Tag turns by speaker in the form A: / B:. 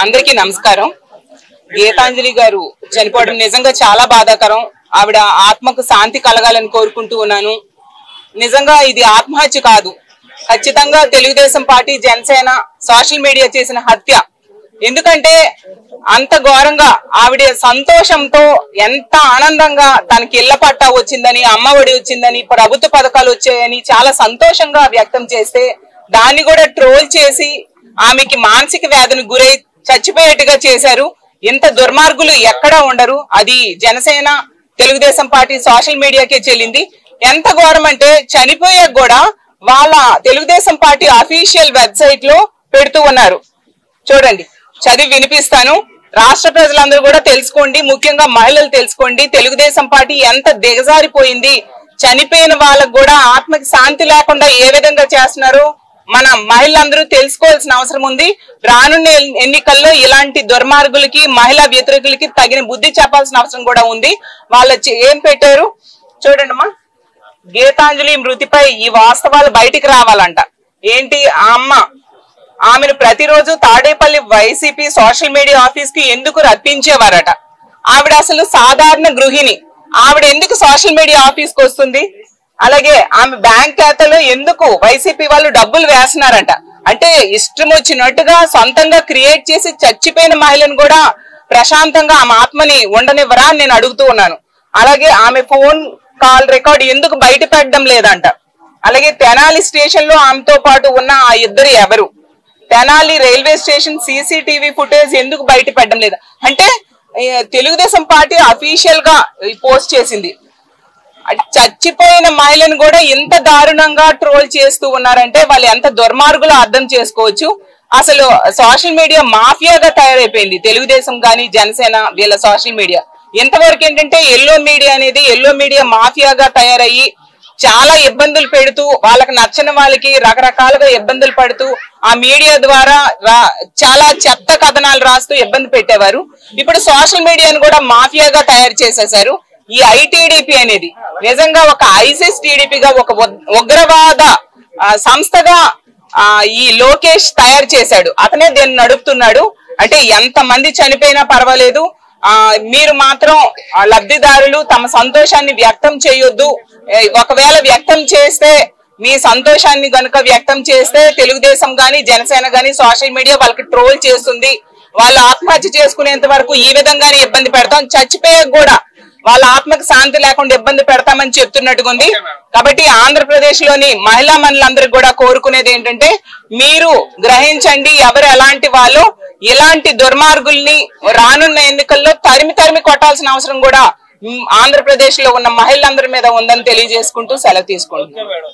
A: అందరికీ నమస్కారం. గీతాంజలి గారు చనిపోవడం నిజంగా చాలా బాధాకరం. ఆవిడ ఆత్మకు శాంతి కలగాలని కోరుకుంటూ ఉన్నాను. నిజంగా ఇది ఆత్మహత్య కాదు, ఖచ్చితంగా Telugu Desam party, Janasena, social media చేసిన హత్య. ఎందుకంటే అంత ఘోరంగా ఆవిడ సంతోషంతో ఎంత ఆనందంగా తనకి ఇళ్ల పట్టా వచ్చిందని, అమ్మఒడి వచ్చిందని, ప్రభుత్వ పథకాలు వచ్చాయని చాలా సంతోషంగా వ్యక్తం చేస్తే దాన్ని కూడా ట్రోల్ చేసి ఆమెకి మానసిక వ్యాధిని గురై చచ్చిపోయేట్టుగా చేశారు. ఇంత దుర్మార్గులు ఎక్కడా ఉండరు. అది జనసేన, తెలుగుదేశం పార్టీ, సోషల్ మీడియాకే చెల్లింది. ఎంత ఘోరం అంటే చనిపోయాక కూడా వాళ్ళ తెలుగుదేశం పార్టీ అఫీషియల్ వెబ్సైట్ లో పెడుతూ ఉన్నారు. చూడండి, చదివి వినిపిస్తాను. రాష్ట్ర ప్రజలందరూ కూడా తెలుసుకోండి, ముఖ్యంగా మహిళలు తెలుసుకోండి, తెలుగుదేశం పార్టీ ఎంత దిగజారిపోయింది. చనిపోయిన వాళ్ళకు కూడా ఆత్మకి శాంతి లేకుండా ఏ విధంగా చేస్తున్నారో మన మహిళలందరూ తెలుసుకోవాల్సిన అవసరం ఉంది. రానున్న ఎన్నికల్లో ఇలాంటి దుర్మార్గులకి, మహిళా వ్యతిరేకులకి తగిన బుద్ధి చెప్పాల్సిన అవసరం కూడా ఉంది. వాళ్ళు ఏం పెట్టారు చూడండి అమ్మా. గీతాంజలి మృతిపై ఈ వాస్తవాలు బయటికి రావాలంట. ఏంటి, ఆ అమ్మ ఆమెను ప్రతిరోజు Tadepalli YCP social media office కి ఎందుకు రప్పించేవారట. ఆవిడ అసలు సాధారణ గృహిణి, ఆవిడ ఎందుకు సోషల్ మీడియా ఆఫీస్ కి వస్తుంది? అలాగే ఆమె బ్యాంక్ ఖాతాలో ఎందుకు వైసీపీ వాళ్ళు డబ్బులు వేస్తున్నారంట. అంటే ఇష్టం వచ్చినట్టుగా సొంతంగా క్రియేట్ చేసి చచ్చిపోయిన మహిళను కూడా ప్రశాంతంగా ఆమె ఆత్మని ఉండనివ్వరా అని నేను అడుగుతూ ఉన్నాను. అలాగే ఆమె ఫోన్ కాల్ రికార్డ్ ఎందుకు బయట పెట్టడం లేదంట. అలాగే తెనాలి స్టేషన్ లో ఆమెతో పాటు ఉన్న ఆ ఇద్దరు ఎవరు? Tenali railway station CCTV footage ఎందుకు బయట పెట్టడం లేదు? అంటే తెలుగుదేశం పార్టీ అఫీషియల్ గా పోస్ట్ చేసింది. చచ్చిపోయిన మహిళను కూడా ఇంత దారుణంగా ట్రోల్ చేస్తూ ఉన్నారంటే వాళ్ళు ఎంత దుర్మార్గులో అర్థం చేసుకోవచ్చు. అసలు సోషల్ మీడియా మాఫియాగా తయారైపోయింది తెలుగుదేశం గాని, జనసేన, వీళ్ళ సోషల్ మీడియా. ఇంతవరకు ఏంటంటే ఎల్లో మీడియా అనేది ఎల్లో మీడియా మాఫియాగా తయారయ్యి చాలా ఇబ్బందులు పెడుతూ, వాళ్ళకి నచ్చని వాళ్ళకి రకరకాలుగా ఇబ్బందులు పడుతూ ఆ మీడియా ద్వారా చాలా చెత్త కథనాలు రాస్తూ ఇబ్బంది పెట్టేవారు. ఇప్పుడు సోషల్ మీడియాను కూడా మాఫియాగా తయారు చేసేశారు. ఈ ఐటీడీపీ అనేది నిజంగా ఒక ఐసిస్ టీడీపీగా, ఒక ఉగ్రవాద సంస్థగా ఈ లోకేష్ తయారు చేశాడు. అతనే దీన్ని నడుపుతున్నాడు. అంటే ఎంత మంది చనిపోయినా పర్వాలేదు, మీరు మాత్రం లబ్ధిదారులు తమ సంతోషాన్ని వ్యక్తం చేయొద్దు. ఒకవేళ వ్యక్తం చేస్తే, మీ సంతోషాన్ని గనుక వ్యక్తం చేస్తే తెలుగుదేశం గాని, జనసేన గాని, సోషల్ మీడియా వాళ్ళకి ట్రోల్ చేస్తుంది. వాళ్ళు ఆత్మహత్య చేసుకునేంత వరకు ఈ విధంగానే ఇబ్బంది పెడతాం, చచ్చిపోయాక కూడా వాళ్ళ ఆత్మకు శాంతి లేకుండా ఇబ్బంది పెడతామని చెప్తున్నట్టుగా ఉంది. కాబట్టి ఆంధ్రప్రదేశ్ లోని మహిళా మనులందరికీ కూడా కోరుకునేది ఏంటంటే, మీరు గ్రహించండి ఎవరు ఎలాంటి వాళ్ళు. ఇలాంటి దుర్మార్గుల్ని రానున్న ఎన్నికల్లో తరిమి కొట్టాల్సిన అవసరం కూడా ఆంధ్రప్రదేశ్ లో ఉన్న మహిళలందరి మీద ఉందని తెలియజేసుకుంటూ సెలవు తీసుకుంటున్నాను.